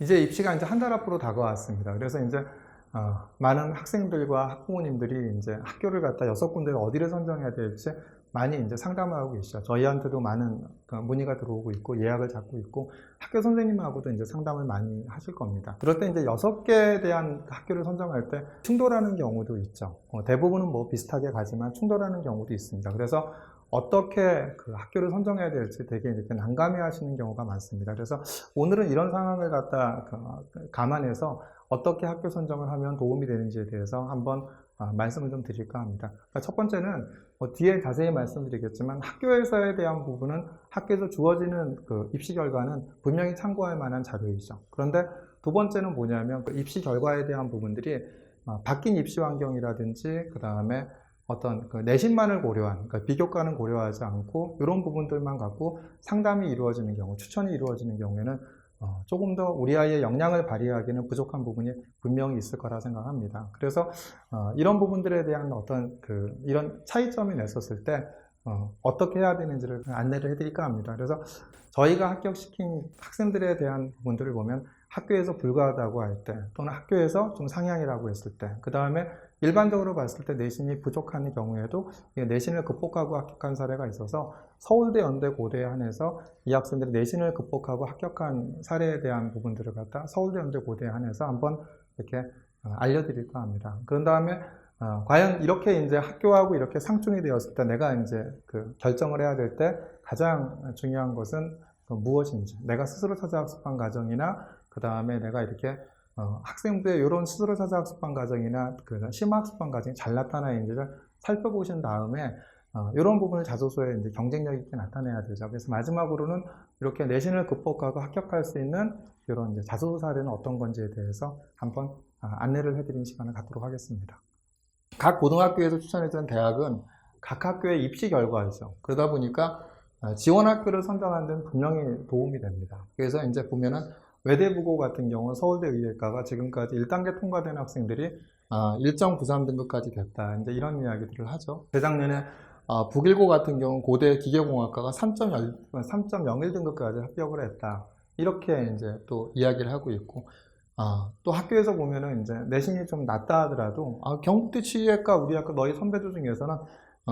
이제 입시가 이제 한 달 앞으로 다가왔습니다. 그래서 이제 많은 학생들과 학부모님들이 이제 학교를 갖다 6군데를 어디를 선정해야 될지 많이 이제 상담을 하고 계시죠. 저희한테도 많은 문의가 들어오고 있고 예약을 잡고 있고 학교 선생님하고도 이제 상담을 많이 하실 겁니다. 그럴 때 이제 6개에 대한 학교를 선정할 때 충돌하는 경우도 있죠. 대부분은 뭐 비슷하게 가지만 충돌하는 경우도 있습니다. 그래서 어떻게 그 학교를 선정해야 될지 되게 이렇게 난감해 하시는 경우가 많습니다. 그래서 오늘은 이런 상황을 갖다 감안해서 어떻게 학교 선정을 하면 도움이 되는지에 대해서 한번 말씀을 좀 드릴까 합니다. 그러니까 첫 번째는 뒤에 자세히 말씀드리겠지만 학교에서에 대한 부분은 학교에서 주어지는 그 입시 결과는 분명히 참고할 만한 자료이죠. 그런데 두 번째는 뭐냐면 그 입시 결과에 대한 부분들이 바뀐 입시 환경이라든지 그 다음에 어떤 그 내신만을 고려한, 그러니까 비교과는 고려하지 않고 이런 부분들만 갖고 상담이 이루어지는 경우, 추천이 이루어지는 경우에는 조금 더 우리 아이의 역량을 발휘하기는 부족한 부분이 분명히 있을 거라 생각합니다. 그래서 이런 부분들에 대한 어떤 이런 차이점이 냈었을 때 어떻게 해야 되는지를 안내를 해드릴까 합니다. 그래서 저희가 합격시킨 학생들에 대한 부분들을 보면 학교에서 불가하다고 할 때 또는 학교에서 좀 상향이라고 했을 때 그 다음에 일반적으로 봤을 때 내신이 부족한 경우에도 내신을 극복하고 합격한 사례가 있어서 서울대, 연대, 고대에 한해서 이 학생들이 내신을 극복하고 합격한 사례에 대한 부분들을 갖다 서울대, 연대, 고대에 한해서 한번 이렇게 알려드릴까 합니다. 그런 다음에 과연 이렇게 이제 학교하고 이렇게 상충이 되었을 때 내가 이제 결정을 해야 될 때 가장 중요한 것은 무엇인지, 내가 스스로 찾아 학습한 과정이나 그 다음에 내가 이렇게 학생부의 이런 스스로 찾아 학습한 과정이나 심화 학습한 과정이 잘 나타나는지를 살펴보신 다음에 이런 부분을 자소서에 이제 경쟁력 있게 나타내야 되죠. 그래서 마지막으로는 이렇게 내신을 극복하고 합격할 수 있는 이런 이제 자소서 사례는 어떤 건지에 대해서 한번 안내를 해드리는 시간을 갖도록 하겠습니다. 각 고등학교에서 추천해주는 대학은 각 학교의 입시 결과이죠. 그러다 보니까 지원 학교를 선정하는 데는 분명히 도움이 됩니다. 그래서 이제 보면은 외대부고 같은 경우는 서울대 의예과가 지금까지 1단계 통과된 학생들이 1.93 등급까지 됐다. 이제 이런 이야기들을 하죠. 재작년에 북일고 같은 경우는 고대 기계공학과가 3.01 등급까지 합격을 했다. 이렇게 이제 또 이야기를 하고 있고, 또 학교에서 보면은 이제 내신이 좀 낮다 하더라도 경북대 치의학과 우리 학교 너희 선배들 중에서는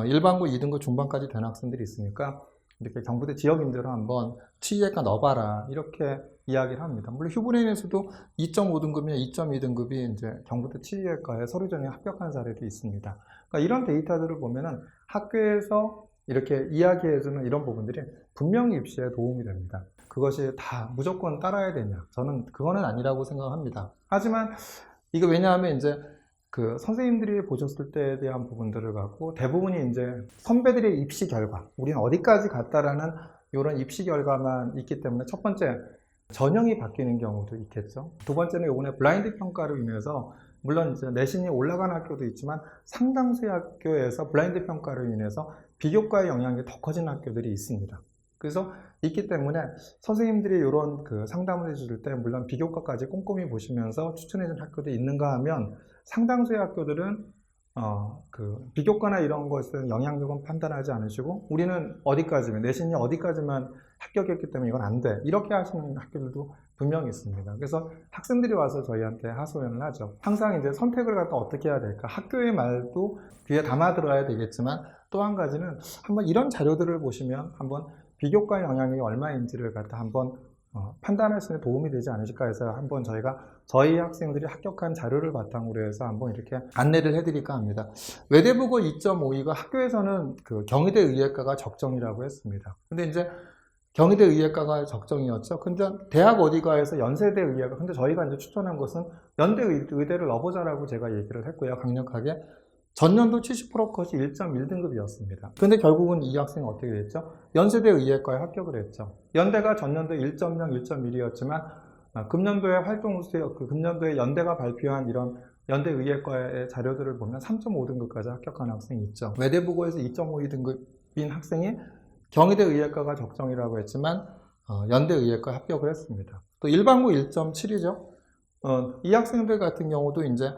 일반고 2등급 중반까지 된 학생들이 있으니까 이렇게 경북대 지역인대로 한번 치의학과 넣어봐라 이렇게 이야기를 합니다. 물론 휴브레인에서도 2.5등급이나 2.2등급이 이제 경북대 치의학과에 서류 전형에 합격한 사례도 있습니다. 그러니까 이런 데이터들을 보면은 학교에서 이렇게 이야기해주는 이런 부분들이 분명히 입시에 도움이 됩니다. 그것이 다 무조건 따라야 되냐? 저는 그거는 아니라고 생각합니다. 하지만 이거 왜냐하면 이제 선생님들이 보셨을 때에 대한 부분들을 갖고 대부분이 이제 선배들의 입시 결과, 우리는 어디까지 갔다라는 이런 입시 결과만 있기 때문에 첫 번째, 전형이 바뀌는 경우도 있겠죠. 두 번째는 이번에 블라인드 평가로 인해서 물론 이제 내신이 올라간 학교도 있지만 상당수의 학교에서 블라인드 평가로 인해서 비교과의 영향이 더 커진 학교들이 있습니다. 그래서 있기 때문에 선생님들이 이런 상담을 해줄 때 물론 비교과까지 꼼꼼히 보시면서 추천해준 학교도 있는가 하면 상당수의 학교들은 비교과나 이런 것은 영향력은 판단하지 않으시고 우리는 어디까지만, 내신이 어디까지만 합격했기 때문에 이건 안 돼. 이렇게 하시는 학교들도 분명히 있습니다. 그래서 학생들이 와서 저희한테 하소연을 하죠. 항상 이제 선택을 갖다 어떻게 해야 될까? 학교의 말도 귀에 담아 들어야 되겠지만 또 한 가지는 한번 이런 자료들을 보시면 한번 비교과 영향이 얼마인지를 갖다 한번 판단할 수 있는 도움이 되지 않으실까 해서 한번 저희 학생들이 합격한 자료를 바탕으로 해서 한번 이렇게 안내를 해드릴까 합니다. 외대부고 2.52가 학교에서는 경희대 의예과가 적정이라고 했습니다. 근데 이제 경희대 의예과가 적정이었죠. 근데 대학 어디가에서 연세대 의예과, 근데 저희가 이제 추천한 것은 연대 의대를 넣어보자라고 제가 얘기를 했고요. 강력하게. 전년도 70% 컷이 1.1등급이었습니다. 근데 결국은 이 학생은 어떻게 됐죠? 연세대 의예과에 합격을 했죠. 연대가 전년도에 1.0, 1.1이었지만 금년도에 금년도에 연대가 발표한 이런 연대 의예과의 자료들을 보면 3.5등급까지 합격한 학생이 있죠. 외대부고에서 2.52등급인 학생이 경희대 의예과가 적정이라고 했지만 연대 의예과에 합격을 했습니다. 또 일반고 1.7이죠. 이 학생들 같은 경우도 이제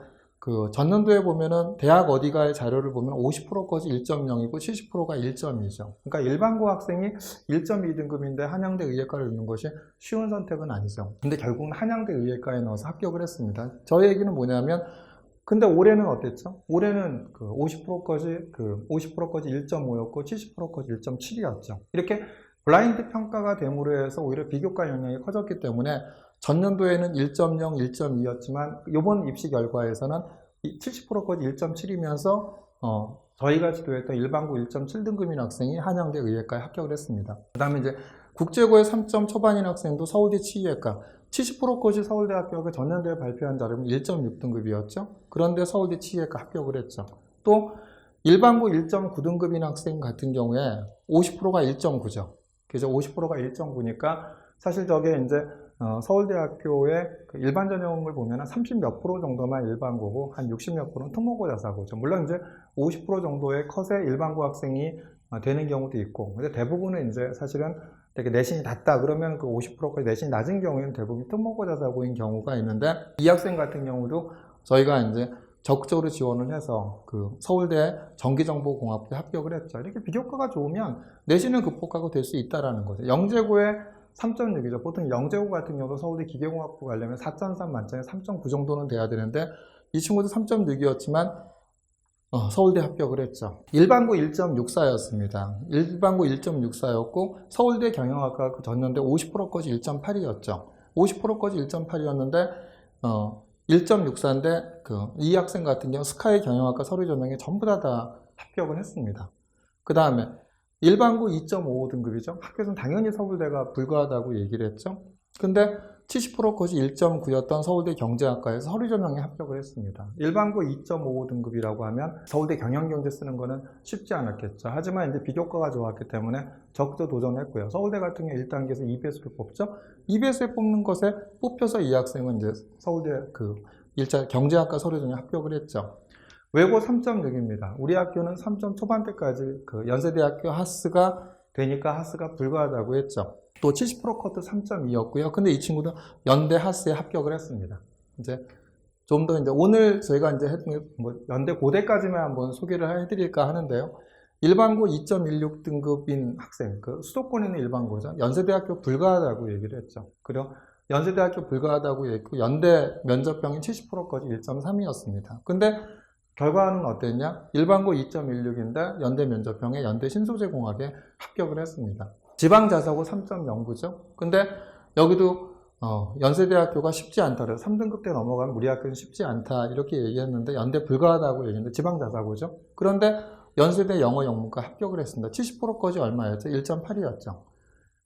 그 전년도에 보면은 대학 어디가의 자료를 보면 50%까지 1.0이고 70%가 1.2죠. 그러니까 일반고 학생이 1.2등급인데 한양대 의예과를 넣는 것이 쉬운 선택은 아니죠. 근데 결국은 한양대 의예과에 넣어서 합격을 했습니다. 저희 얘기는 뭐냐면, 근데 올해는 어땠죠? 올해는 그 50%까지 1.5였고 70%까지 1.7이었죠. 이렇게 블라인드 평가가 됨으로 해서 오히려 비교과 영향이 커졌기 때문에 전년도에는 1.0, 1.2였지만 이번 입시 결과에서는 70%까지 1.7이면서 저희가 지도했던 일반고 1.7등급인 학생이 한양대 의예과에 합격을 했습니다. 그 다음에 이제 국제고에 3점 초반인 학생도 서울대 치의학과 70%까지 서울대학교가 전년도에 발표한 자료는 1.6등급이었죠. 그런데 서울대 치의학과 합격을 했죠. 또 일반고 1.9등급인 학생 같은 경우에 50%가 1.9죠. 그래서 50%가 1.9니까 사실 저게 이제 서울대학교의 그 일반 전형을 보면 30몇 프로 정도만 일반고고 한 60몇 프로는 특목고 자사고죠. 물론 이제 50% 정도의 컷의 일반고 학생이 되는 경우도 있고, 근데 대부분은 이제 사실은 되게 내신이 낮다 그러면 그 50%까지 내신이 낮은 경우에는 대부분 특목고 자사고인 경우가 있는데, 이 학생 같은 경우도 저희가 이제 적극적으로 지원을 해서 그 서울대 전기정보공학부에 합격을 했죠. 이렇게 비교과가 좋으면 내신을 극복하고 될 수 있다라는 거죠. 영재고에 3.6이죠. 보통 영재고 같은 경우도 서울대 기계공학부 가려면 4.3 만점에 3.9 정도는 돼야 되는데 이 친구도 3.6이었지만 서울대 합격을 했죠. 일반고 1.64였습니다. 일반고 1.64였고 서울대 경영학과 그 전년대 50%까지 1.8이었죠. 50%까지 1.8이었는데 1.64인데 이 학생 같은 경우 스카이 경영학과 서류 전형에 전부 다 합격을 했습니다. 그 다음에 일반고 2.55등급이죠. 학교에서는 당연히 서울대가 불가하다고 얘기를 했죠. 근데 70%까지 1.9였던 서울대 경제학과에서 서류 전형에 합격을 했습니다. 일반고 2.55등급이라고 하면 서울대 경영경제 쓰는 거는 쉽지 않았겠죠. 하지만 이제 비교과가 좋았기 때문에 적극 도전했고요. 서울대 같은 경우 1단계에서 EBS를 뽑죠. EBS에 뽑는 것에 뽑혀서 이 학생은 이제 서울대 그 1차 경제학과 서류 전형에 합격을 했죠. 외고 3.6입니다. 우리 학교는 3점 초반대까지 그 연세대학교 하스가 되니까 하스가 불가하다고 했죠. 또 70% 커트 3.2였고요. 근데 이 친구도 연대 하스에 합격을 했습니다. 이제 좀 더 이제 오늘 저희가 이제 뭐 연대 고대까지만 한번 소개를 해드릴까 하는데요. 일반고 2.16등급인 학생, 그 수도권에 있는 일반고죠. 연세대학교 불가하다고 얘기를 했죠. 그리고 연세대학교 불가하다고 얘기했고 연대 면접병인 70%까지 1.3이었습니다. 근데 결과는 어땠냐? 일반고 2.16인데 연대 면접형에 연대 신소재공학에 합격을 했습니다. 지방자사고 3.09죠. 근데 여기도 연세대학교가 쉽지 않다. 3등급 때 넘어가면 우리 학교는 쉽지 않다. 이렇게 얘기했는데 연대 불가하다고 얘기했는데 지방자사고죠. 그런데 연세대 영어 영문과 합격을 했습니다. 70%까지 얼마였죠? 1.8이었죠.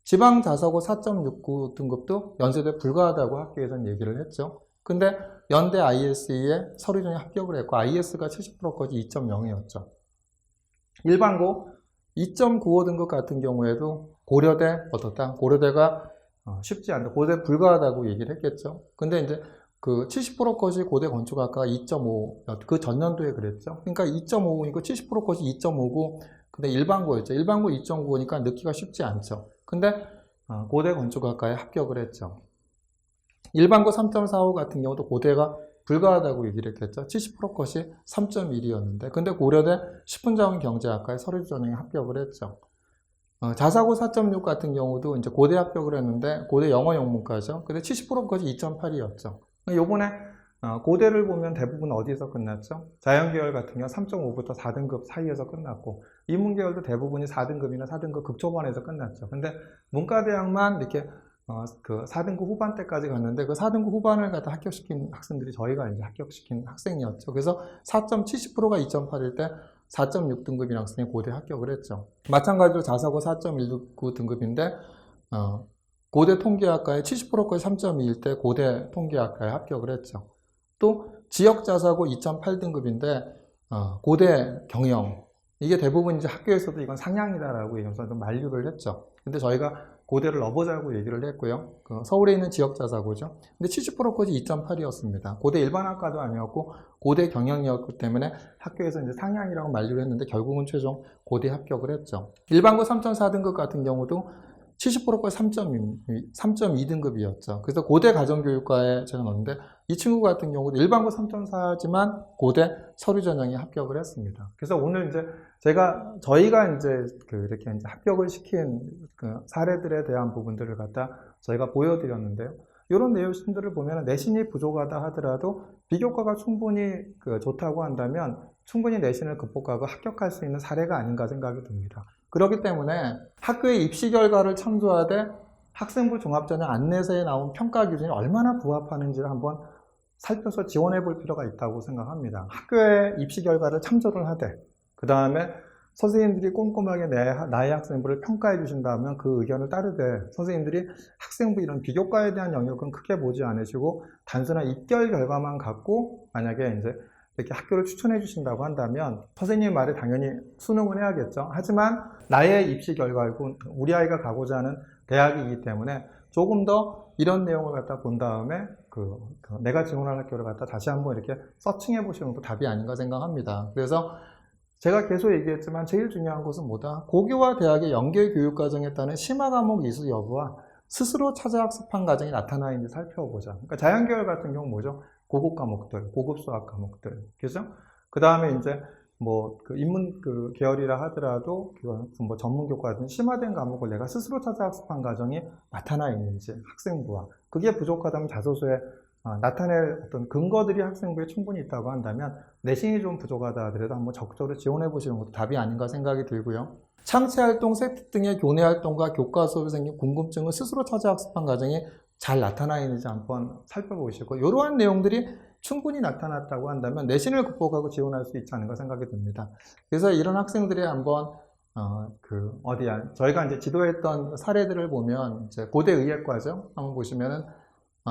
지방자사고 4.69등급도 연세대 불가하다고 학교에서는 얘기를 했죠. 근데 연대 ISE에 서류 전형에 합격을 했고 IS가 70%까지 2.0이었죠. 일반고 2.95등급 같은 경우에도 고려대 어떻다? 고려대가 쉽지 않다. 고대 불가하다고 얘기를 했겠죠. 근데 이제 그 70%까지 고대 건축학과가 2.5, 그 전년도에 그랬죠. 그러니까 2.5니까 70%까지 2.59, 근데 일반고였죠. 일반고 2.95니까 넣기가 쉽지 않죠. 근데 고대 건축학과에 합격을 했죠. 일반고 3.45 같은 경우도 고대가 불가하다고 얘기를 했겠죠. 70%컷이 3.1이었는데 근데 고려대 10분자원 경제학과에 서류 전형에 합격을 했죠. 자사고 4.6 같은 경우도 이제 고대 합격을 했는데 고대 영어 영문과죠. 근데 70%까지 2.8이었죠. 요번에 고대를 보면 대부분 어디서 끝났죠? 자연계열 같은 경우 3.5부터 4등급 사이에서 끝났고 인문계열도 대부분이 4등급이나 4등급 극초반에서 끝났죠. 근데 문과대학만 이렇게 그 4등급 후반대까지 갔는데 그 4등급 후반을 갖다 합격시킨 학생들이 저희가 이제 합격시킨 학생이었죠. 그래서 4.70%가 2.8일 때 4.6등급인 학생이 고대 합격을 했죠. 마찬가지로 자사고 4.19등급인데 고대 통계학과에 70%까지 3.2일 때 고대 통계학과에 합격을 했죠. 또 지역 자사고 2.8등급인데 고대 경영, 이게 대부분 이제 학교에서도 이건 상향이다라고 얘기해서 좀 만류를 했죠. 근데 저희가 고대를 넣어보자고 얘기를 했고요. 서울에 있는 지역 자사고죠. 근데 70%까지 2.8이었습니다. 고대 일반학과도 아니었고 고대 경영이었기 때문에 학교에서 이제 상향이라고 만류를 했는데 결국은 최종 고대 합격을 했죠. 일반고 3.4등급 같은 경우도 70%까지 3.2등급이었죠. 그래서 고대 가정교육과에 제가 넣었는데 이 친구 같은 경우도 일반고 3.4지만 고대 서류 전형에 합격을 했습니다. 그래서 오늘 이제 저희가 이제 이렇게 이제 합격을 시킨 그 사례들에 대한 부분들을 갖다 저희가 보여드렸는데요. 이런 내용들을 보면 내신이 부족하다 하더라도 비교과가 충분히 좋다고 한다면 충분히 내신을 극복하고 합격할 수 있는 사례가 아닌가 생각이 듭니다. 그렇기 때문에 학교의 입시 결과를 참조하되 학생부 종합전형 안내서에 나온 평가 기준이 얼마나 부합하는지를 한번 살펴서 지원해 볼 필요가 있다고 생각합니다. 학교의 입시 결과를 참조를 하되 그 다음에 선생님들이 꼼꼼하게 나의 학생부를 평가해 주신다면 그 의견을 따르되 선생님들이 학생부 이런 비교과에 대한 영역은 크게 보지 않으시고 단순한 입결 결과만 갖고 만약에 이제 이렇게 학교를 추천해 주신다고 한다면 선생님 말에 당연히 순응을 해야겠죠. 하지만 나의 입시 결과이고 우리 아이가 가고자 하는 대학이기 때문에 조금 더 이런 내용을 갖다 본 다음에 내가 지원할 학교를 갖다 다시 한번 이렇게 서칭해 보시는 것도 답이 아닌가 생각합니다. 그래서 제가 계속 얘기했지만 제일 중요한 것은 뭐다? 고교와 대학의 연계 교육 과정에 따른 심화 과목 이수 여부와 스스로 찾아 학습한 과정이 나타나 있는지 살펴보자. 그러니까 자연계열 같은 경우 뭐죠? 고급 과목들, 고급 수학 과목들, 그죠? 그 다음에 이제 인문 계열이라 하더라도 뭐 전문 교과든 심화된 과목을 내가 스스로 찾아 학습한 과정이 나타나 있는지 학생부와 그게 부족하다면 자소서에 나타낼 어떤 근거들이 학생부에 충분히 있다고 한다면 내신이 좀 부족하다 하더라도 한번 적극적으로 지원해 보시는 것도 답이 아닌가 생각이 들고요. 창체활동, 세특 등의 교내활동과 교과 수업에 생긴 궁금증을 스스로 찾아 학습한 과정이 잘 나타나 있는지 한번 살펴보시고 이러한 내용들이 충분히 나타났다고 한다면 내신을 극복하고 지원할 수 있지 않은가 생각이 듭니다. 그래서 이런 학생들이 한번 저희가 이제 지도했던 사례들을 보면 이제 고대 의예과죠. 한번 보시면은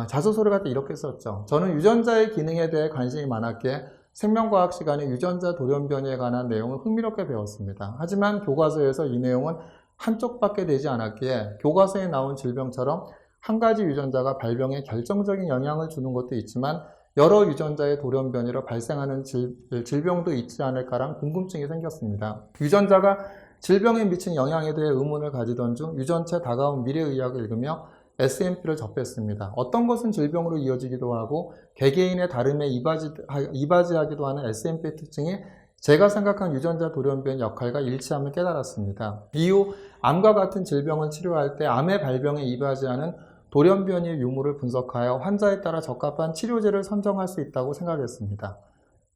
자소서를 갖다 이렇게 썼죠. 저는 유전자의 기능에 대해 관심이 많았기에 생명과학 시간에 유전자 돌연변이에 관한 내용을 흥미롭게 배웠습니다. 하지만 교과서에서 이 내용은 한쪽밖에 되지 않았기에 교과서에 나온 질병처럼 한 가지 유전자가 발병에 결정적인 영향을 주는 것도 있지만 여러 유전자의 돌연변이로 발생하는 질병도 있지 않을까란 궁금증이 생겼습니다. 유전자가 질병에 미친 영향에 대해 의문을 가지던 중 유전체 다가온 미래의학을 읽으며 SNP를 접했습니다. 어떤 것은 질병으로 이어지기도 하고 개개인의 다름에 이바지하기도 하는 SNP의 특징이 제가 생각한 유전자 돌연변 역할과 일치함을 깨달았습니다. 이후 암과 같은 질병을 치료할 때 암의 발병에 이바지하는 돌연변이의 유무를 분석하여 환자에 따라 적합한 치료제를 선정할 수 있다고 생각했습니다.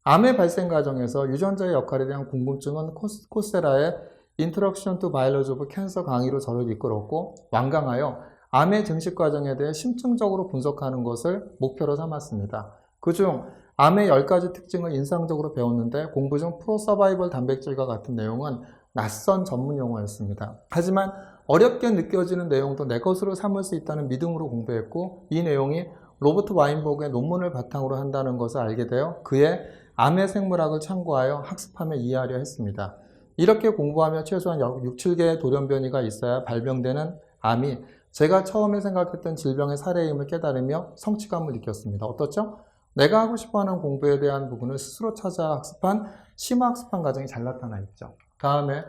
암의 발생 과정에서 유전자의 역할에 대한 궁금증은 코세라의 Introduction to Biology of Cancer 강의로 저를 이끌었고 완강하여 암의 증식 과정에 대해 심층적으로 분석하는 것을 목표로 삼았습니다. 그중 암의 10가지 특징을 인상적으로 배웠는데 공부 중 프로서바이벌 단백질과 같은 내용은 낯선 전문 용어였습니다. 하지만 어렵게 느껴지는 내용도 내 것으로 삼을 수 있다는 믿음으로 공부했고 이 내용이 로버트 와인버그의 논문을 바탕으로 한다는 것을 알게 되어 그의 암의 생물학을 참고하여 학습하며 이해하려 했습니다. 이렇게 공부하며 최소한 6, 7개의 돌연변이가 있어야 발병되는 암이 제가 처음에 생각했던 질병의 사례임을 깨달으며 성취감을 느꼈습니다. 어떻죠? 내가 하고 싶어하는 공부에 대한 부분을 스스로 찾아 학습한 심화학습한 과정이 잘 나타나 있죠. 다음에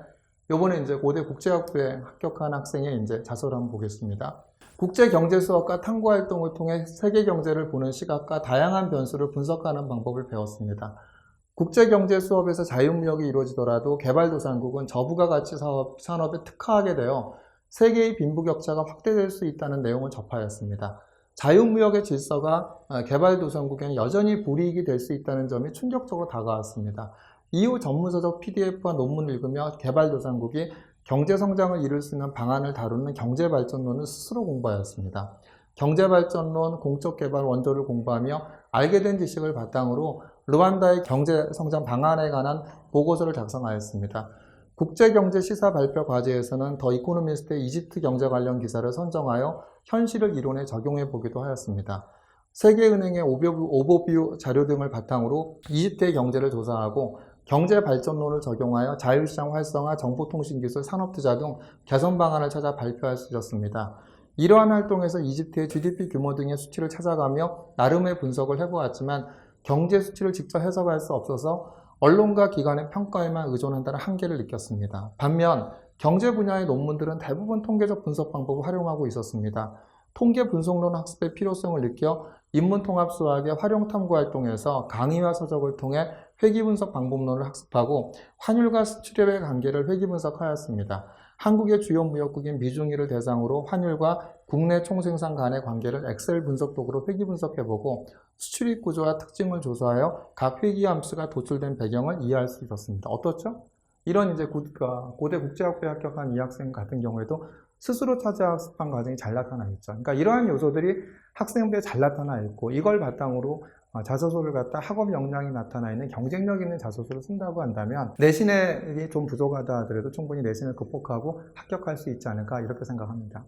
요번에 이제 고대 국제학부에 합격한 학생의 이제 자소를 한번 보겠습니다. 국제경제수업과 탐구활동을 통해 세계경제를 보는 시각과 다양한 변수를 분석하는 방법을 배웠습니다. 국제경제수업에서 자유무역이 이루어지더라도 개발도상국은 저부가 가치 산업에 특화하게 되어 세계의 빈부격차가 확대될 수 있다는 내용을 접하였습니다. 자유무역의 질서가 개발도상국에는 여전히 불이익이 될 수 있다는 점이 충격적으로 다가왔습니다. 이후 전문서적 PDF와 논문을 읽으며 개발도상국이 경제성장을 이룰 수 있는 방안을 다루는 경제발전론을 스스로 공부하였습니다. 경제발전론, 공적개발 원조를 공부하며 알게 된 지식을 바탕으로 르완다의 경제성장 방안에 관한 보고서를 작성하였습니다. 국제경제시사 발표 과제에서는 더 이코노미스트의 이집트 경제 관련 기사를 선정하여 현실을 이론에 적용해 보기도 하였습니다. 세계은행의 오버뷰 자료 등을 바탕으로 이집트의 경제를 조사하고 경제발전론을 적용하여 자율시장 활성화, 정보통신기술, 산업투자 등 개선 방안을 찾아 발표할 수 있었습니다. 이러한 활동에서 이집트의 GDP 규모 등의 수치를 찾아가며 나름의 분석을 해보았지만 경제 수치를 직접 해석할 수 없어서 언론과 기관의 평가에만 의존한다는 한계를 느꼈습니다. 반면 경제 분야의 논문들은 대부분 통계적 분석 방법을 활용하고 있었습니다. 통계 분석론 학습의 필요성을 느껴 인문통합 수학의 활용 탐구 활동에서 강의와 서적을 통해 회귀 분석 방법론을 학습하고 환율과 수출입의 관계를 회귀 분석하였습니다. 한국의 주요 무역국인 미중일을 대상으로 환율과 국내 총생산 간의 관계를 엑셀 분석 도구로 회귀 분석해보고 수출입 구조와 특징을 조사하여 각 회귀 함수가 도출된 배경을 이해할 수 있었습니다. 어떻죠? 이런 이제 고대 국제학부에 합격한 이 학생 같은 경우에도 스스로 찾아 학습한 과정이 잘 나타나 있죠. 그러니까 이러한 요소들이 학생부에 잘 나타나 있고 이걸 바탕으로 자소서를 갖다 학업 역량이 나타나 있는 경쟁력 있는 자소서를 쓴다고 한다면 내신이 좀 부족하다 하더라도 충분히 내신을 극복하고 합격할 수 있지 않을까 이렇게 생각합니다.